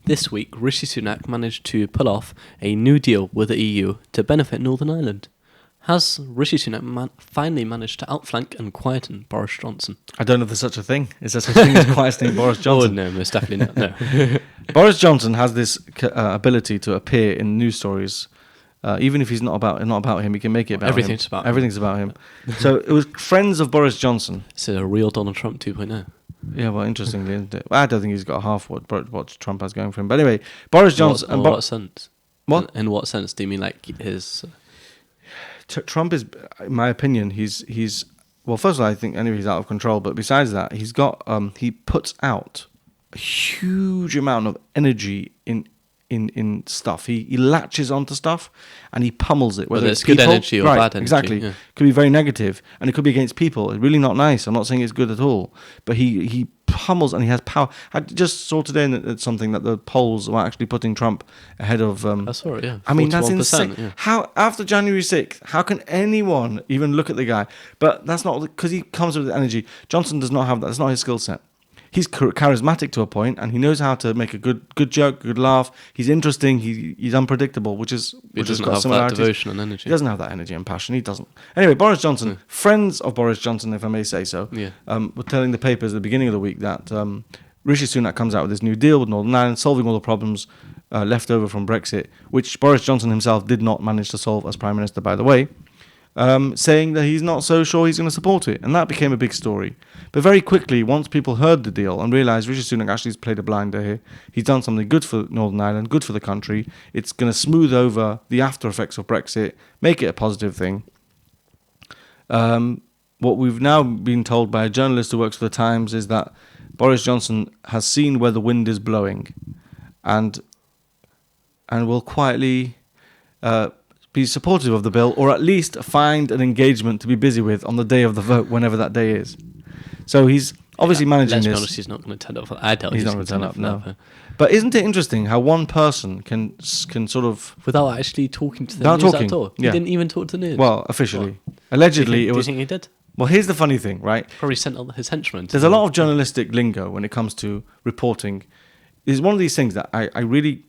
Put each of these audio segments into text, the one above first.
this week, Rishi Sunak managed to pull off a new deal with the EU to benefit Northern Ireland. Has Rishi Sunak finally managed to outflank and quieten Boris Johnson? I don't know if there's such a thing. Is there such a thing as quietening Boris Johnson? Oh, no, most definitely not. No. Boris Johnson has this ability to appear in news stories. Even if he's not about him, he can make it about Everything's him. about Everything's about him. So it was friends of Boris Johnson. It's a real Donald Trump 2.0. Yeah, well, interestingly, isn't it? Well, I don't think he's got half what Trump has going for him. But anyway, Boris Johnson... In what sense? What? In what sense? Do you mean like his... Trump is, in my opinion, he's... Well, first of all, I think anyway he's out of control. But besides that, he's got... he puts out a huge amount of energy in stuff. He latches onto stuff and he pummels it. Whether it's people, good energy or bad energy. Exactly. Yeah. Could be very negative and it could be against people. It's really not nice. I'm not saying it's good at all. But he pummels and he has power. I just saw today that something that the polls were actually putting Trump ahead of... I saw it, yeah. I mean, that's insane. Yeah. How, after January 6th, how can anyone even look at the guy? But that's not... Because he comes with energy. Johnson does not have that. That's not his skill set. He's charismatic to a point, and he knows how to make a good joke, good laugh. He's interesting. He's unpredictable, which doesn't got have similarities. that devotion and energy. He doesn't have that energy and passion. He doesn't. Anyway, Boris Johnson, friends of Boris Johnson, if I may say so, were telling the papers at the beginning of the week that Rishi Sunak comes out with this new deal with Northern Ireland, solving all the problems left over from Brexit, which Boris Johnson himself did not manage to solve as Prime Minister, by the way. Saying that he's not so sure he's going to support it. And that became a big story. But very quickly, once people heard the deal and realised Rishi Sunak actually has played a blinder here, he's done something good for Northern Ireland, good for the country. It's going to smooth over the after effects of Brexit, make it a positive thing. What we've now been told by a journalist who works for the Times is that Boris Johnson has seen where the wind is blowing and will quietly... be supportive of the bill, or at least find an engagement to be busy with on the day of the vote, whenever that day is. So he's obviously managing let's this. Be honest, he's not going to turn up. I doubt he's not going to turn up. No. But isn't it interesting how one person can sort of without actually talking to the without news talking, at all? He didn't even talk to the news. Well, officially, allegedly, do you think he did? Well, here's the funny thing, right? Probably sent all his henchmen. There's a lot of journalistic lingo when it comes to reporting. It's one of these things that I really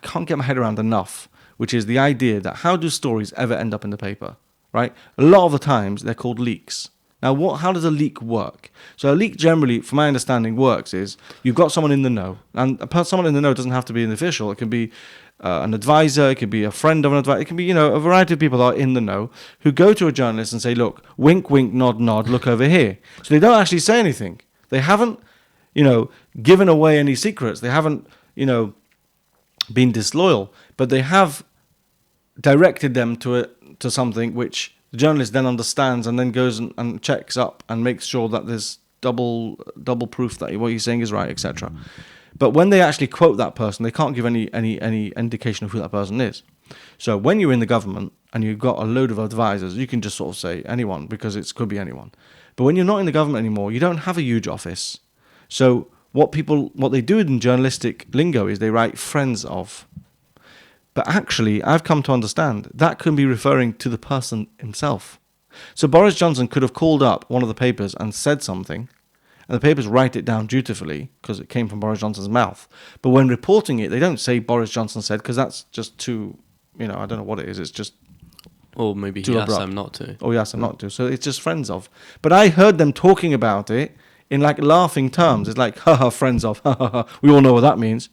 can't get my head around enough, which is the idea that how do stories ever end up in the paper, right? A lot of the times they're called leaks. Now, how does a leak work? So a leak generally, from my understanding, works is you've got someone in the know, and someone in the know doesn't have to be an official. It can be an advisor, it could be a friend of an advisor, it can be, a variety of people that are in the know who go to a journalist and say, look, wink, wink, nod, nod, look over here. So they don't actually say anything. They haven't, given away any secrets. They haven't, been disloyal, but they have directed them to something which the journalist then understands and then goes and checks up and makes sure that there's double proof that what he's saying is right, etc. But when they actually quote that person, they can't give any indication of who that person is. So when you're in the government and you've got a load of advisors, you can just sort of say anyone because it could be anyone. But when you're not in the government anymore, you don't have a huge office. So what they do in journalistic lingo is they write friends of. But actually, I've come to understand that can be referring to the person himself. So Boris Johnson could have called up one of the papers and said something, and the papers write it down dutifully because it came from Boris Johnson's mouth. But when reporting it, they don't say Boris Johnson said, because that's just too, I don't know what it is. It's just or maybe he asked them not to. Or he asked them not to. So it's just friends of. But I heard them talking about it in like laughing terms. It's like, haha, friends of, ha ha ha. We all know what that means.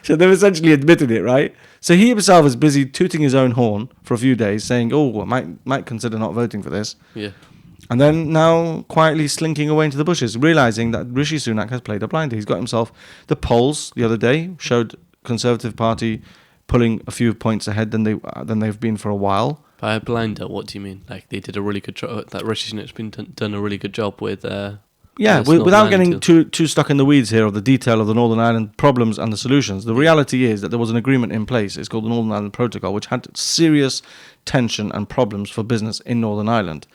So they've essentially admitted it, right? So he himself is busy tooting his own horn for a few days, saying, "Oh, I might consider not voting for this." Yeah. And then now quietly slinking away into the bushes, realizing that Rishi Sunak has played a blinder. He's got himself the polls the other day showed Conservative Party pulling a few points ahead than they've been for a while. By a blinder, what do you mean? Like they did a really good job. That Rishi Sunak's been done a really good job with. Without getting too stuck in the weeds here of the detail of the Northern Ireland problems and the solutions, the reality is that there was an agreement in place. It's called the Northern Ireland Protocol, which had serious tension and problems for business in Northern Ireland.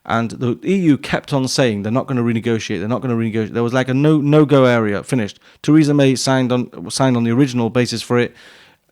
And the EU kept on saying they're not going to renegotiate. There was like a no-go area, finished. Theresa May signed on the original basis for it.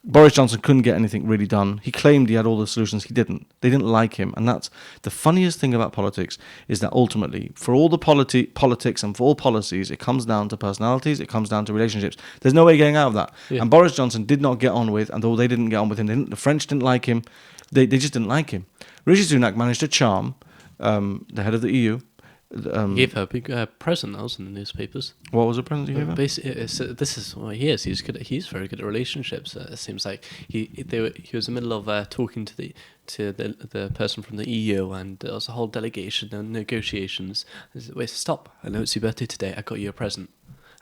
Boris Johnson couldn't get anything really done. He claimed he had all the solutions. He didn't. They didn't like him. And that's the funniest thing about politics, is that ultimately, for all the politics and for all policies, it comes down to personalities, it comes down to relationships. There's no way getting out of that. Yeah. And Boris Johnson did not get on with, and though they didn't get on with him, the French didn't like him, they just didn't like him. Rishi Sunak managed to charm the head of the EU. He gave her a big present. That was in the newspapers. What was the present he gave her? Basically, this is what he is. He's good. He's very good at relationships. It seems like he was in the middle of talking to the person from the EU, and there was a whole delegation and negotiations. Wait, stop! I know it's your birthday today. I got you a present.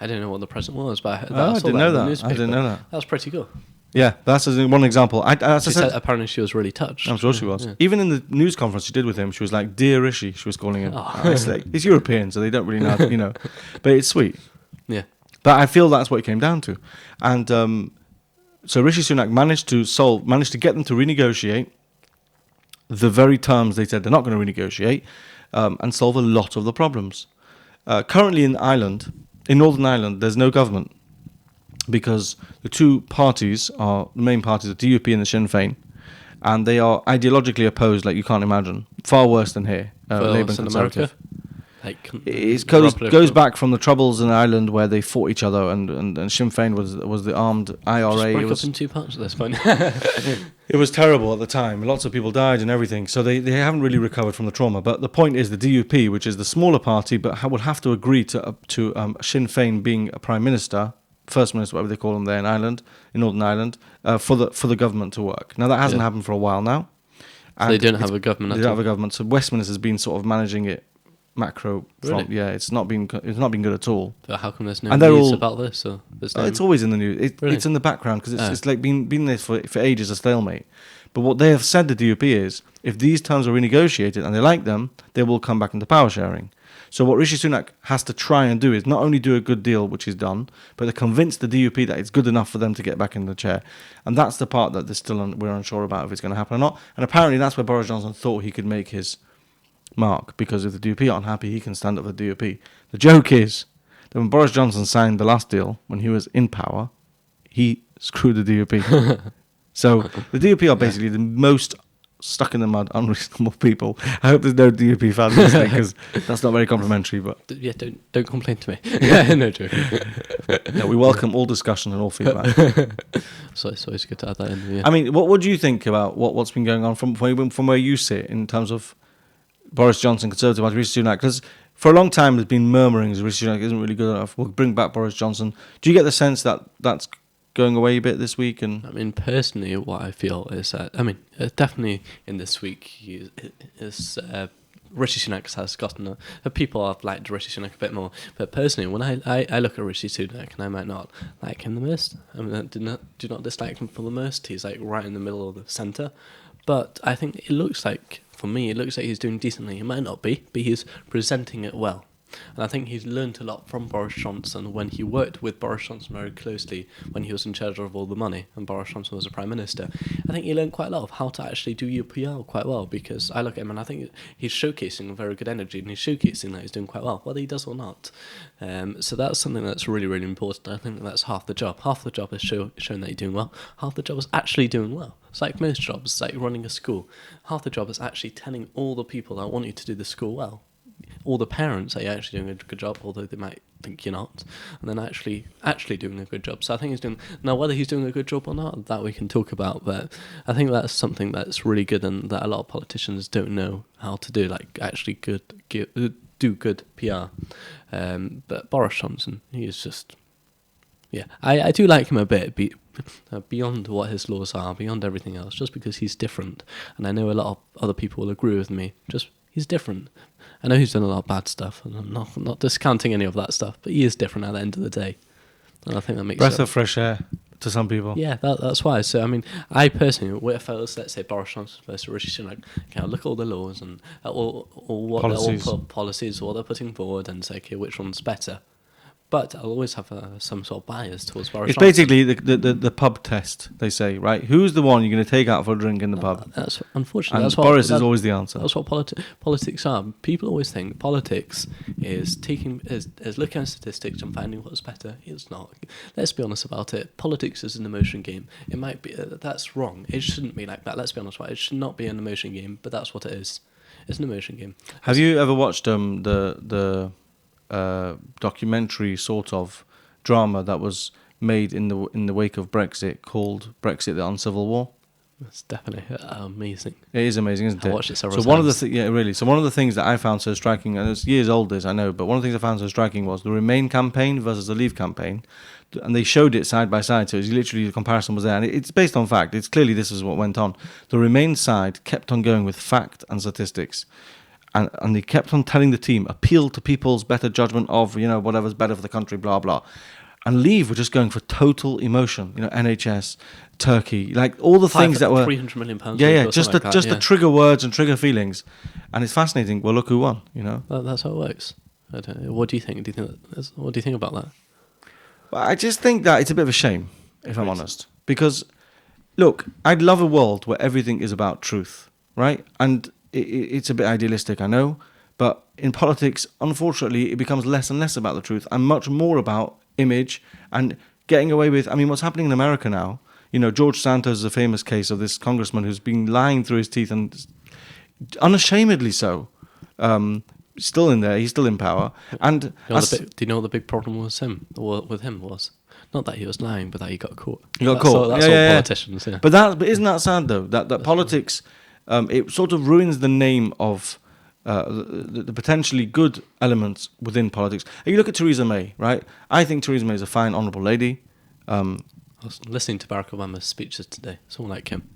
I don't know what the present was, but I didn't know that. I didn't know that. That was pretty cool. Yeah, that's one example. She said apparently she was really touched. I'm sure she was. Yeah. Even in the news conference she did with him, she was like, "Dear Rishi," she was calling him. Oh. It's like, he's European, so they don't really know, But it's sweet. Yeah. But I feel that's what it came down to. And so Rishi Sunak managed to get them to renegotiate the very terms they said they're not going to renegotiate, and solve a lot of the problems. Currently in Northern Ireland, there's no government, because the two parties the main parties, the DUP and the Sinn Féin, and they are ideologically opposed like you can't imagine. Far worse than here, Labour and Conservative. It goes back from the troubles in Ireland where they fought each other, and Sinn Féin was the armed IRA. Just broke it was up in two parts at this point. It was terrible at the time. Lots of people died and everything. So they haven't really recovered from the trauma. But the point is the DUP, which is the smaller party, but would have to agree to Sinn Féin being a prime minister, first minister, whatever they call them there in Ireland, in Northern Ireland, for the government to work. Now that hasn't happened for a while now. So they don't have a government. They don't have a government. So Westminster's been sort of managing it macro. Really? It's not been good at all. But how come there's no And they're news all- about this? Or It's always in the news. Really? It's in the background because it's like been there for ages, a stalemate. But what they have said to DUP is, if these terms are renegotiated and they like them, they will come back into power sharing. So what Rishi Sunak has to try and do is not only do a good deal, which he's done, but to convince the DUP that it's good enough for them to get back in the chair. And that's the part that we're unsure about if it's going to happen or not. And apparently that's where Boris Johnson thought he could make his mark, because if the DUP aren't happy, he can stand up for the DUP. The joke is that when Boris Johnson signed the last deal, when he was in power, he screwed the DUP. So the DUP are basically the most stuck in the mud, unreasonable people. I hope there's no DUP fans listening, because that's not very complimentary. But yeah, don't complain to me. Yeah, no joke. no, we welcome all discussion and all feedback. So it's always good to add that in. Yeah. I mean, what do you think about what's been going on from where you sit in terms of Boris Johnson, Conservative Party, Rishi Sunak? Because for a long time there's been murmurings Rishi Sunak isn't really good enough. We'll bring back Boris Johnson. Do you get the sense that that's going away a bit this week? And I mean, personally, what I feel is that, definitely in this week, Rishi Sunak has gotten people have liked Rishi Sunak a bit more. But personally, when I look at Rishi Sunak, and I might not like him the most, I mean, I do not dislike him for the most. He's like right in the middle of the centre. But I think it looks like, for me, he's doing decently. He might not be, but he's presenting it well. And I think he's learned a lot from Boris Johnson when he worked with Boris Johnson very closely when he was in charge of all the money and Boris Johnson was a Prime Minister. I think he learned quite a lot of how to actually do your PR quite well, because I look at him and I think he's showcasing very good energy and he's showcasing that he's doing quite well, whether he does or not. So that's something that's really, really important. I think that's half the job. Half the job is showing that you're doing well. Half the job is actually doing well. It's like most jobs, it's like running a school. Half the job is actually telling all the people that want you to do the school well. All the parents that you're actually doing a good job, although they might think you're not, and then actually doing a good job. So I think he's doing, now whether he's doing a good job or not, that we can talk about, but I think that's something that's really good and that a lot of politicians don't know how to do, like actually do good PR. But Boris Johnson, he is just, yeah, I do like him a bit, beyond what his laws are, beyond everything else, just because he's different. And I know a lot of other people will agree with me, just he's different. I know he's done a lot of bad stuff, and I'm not discounting any of that stuff, but he is different at the end of the day. And I think that makes breath of fresh air to some people. Yeah, that's why. So, I mean, I personally, if I was, let's say, Boris Johnson versus Rishi Sunak, look at all the laws and all what policies, what they're putting forward and say, okay, which one's better? But I'll always have some sort of bias towards Boris It's Johnson. basically the pub test, they say, right? Who's the one you're going to take out for a drink in the pub? That's unfortunately. And That's what, Boris is always the answer. That's what politics are. People always think politics is looking at statistics and finding what's better. It's not. Let's be honest about it. Politics is an emotion game. It might be. That's wrong. It shouldn't be like that. Let's be honest about it. It should not be an emotion game. But that's what it is. It's an emotion game. Have you ever watched the documentary sort of drama that was made in the wake of Brexit called Brexit: The Uncivil War? It's definitely amazing. It is amazing, isn't it? I watched it several So one of times. really. So one of the things that I found so striking, and it's years old, this I know, but one of the things I found so striking was the Remain campaign versus the Leave campaign, and they showed it side by side. So it was literally the comparison was there, and it's based on fact. It's clearly this is what went on. The Remain side kept on going with fact and statistics. And they kept on telling the team, appeal to people's better judgment of, whatever's better for the country, blah, blah. And Leave were just going for total emotion, NHS, Turkey, like all the things that were... £300 million. Just the trigger words and trigger feelings. And it's fascinating. Well, look who won, That's how it works. What do you think? What do you think about that? Well, I just think that it's a bit of a shame, if I'm honest. Because, look, I'd love a world where everything is about truth, right? And it's a bit idealistic, I know, but in politics, unfortunately, it becomes less and less about the truth and much more about image and getting away with... I mean, what's happening in America now, George Santos is a famous case of this congressman who's been lying through his teeth and unashamedly so. Still in there, he's still in power. And do you know what the big problem with him was? Not that he was lying, but that he got caught. He got caught. That's all politicians, yeah. But isn't that sad, though, that politics... it sort of ruins the name of the potentially good elements within politics. You look at Theresa May, right? I think Theresa May is a fine, honourable lady. I was listening to Barack Obama's speeches today. Someone like him.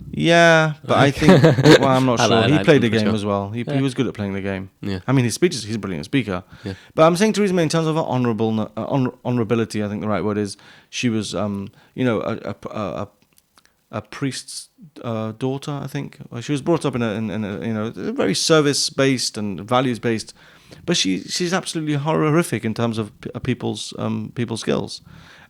Yeah, but I think... Well, I'm not sure. He played the game sure. as well. He was good at playing the game. Yeah. I mean, his speeches, he's a brilliant speaker. Yeah. But I'm saying Theresa May, in terms of her honourability, I think the right word is, she was, a priest's daughter, I think. She was brought up in a very service-based and values-based, but she's absolutely horrific in terms of people's skills,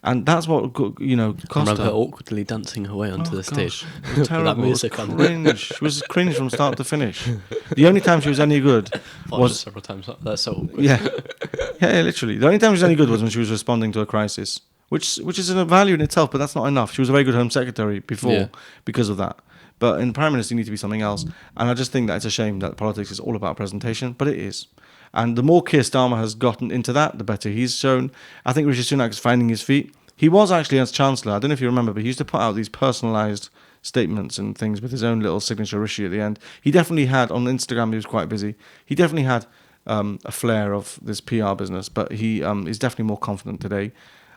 and that's what cost I remember her her. awkwardly dancing her way onto the stage. It was terrible. That music It was on. cringe. She was cringe from start to finish. The only time she was any good was several times. That's so awkward. yeah, literally. The only time she was any good was when she was responding to a crisis. Which is a value in itself, but that's not enough. She was a very good Home Secretary before because of that. But in Prime Minister, you need to be something else. And I just think that it's a shame that politics is all about presentation, but it is. And the more Keir Starmer has gotten into that, the better he's shown. I think Rishi Sunak is finding his feet. He was actually, as Chancellor, I don't know if you remember, but he used to put out these personalised statements and things with his own little signature Rishi at the end. He definitely had, on Instagram, he was quite busy. He definitely had a flair of this PR business, but he is definitely more confident today.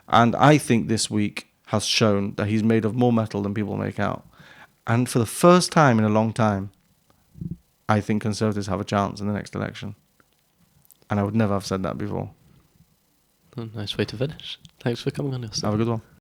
And I think this week has shown that he's made of more metal than people make out. And for the first time in a long time, I think Conservatives have a chance in the next election. And I would never have said that before. Nice way to finish. Thanks for coming on, Yossi. Have a good one.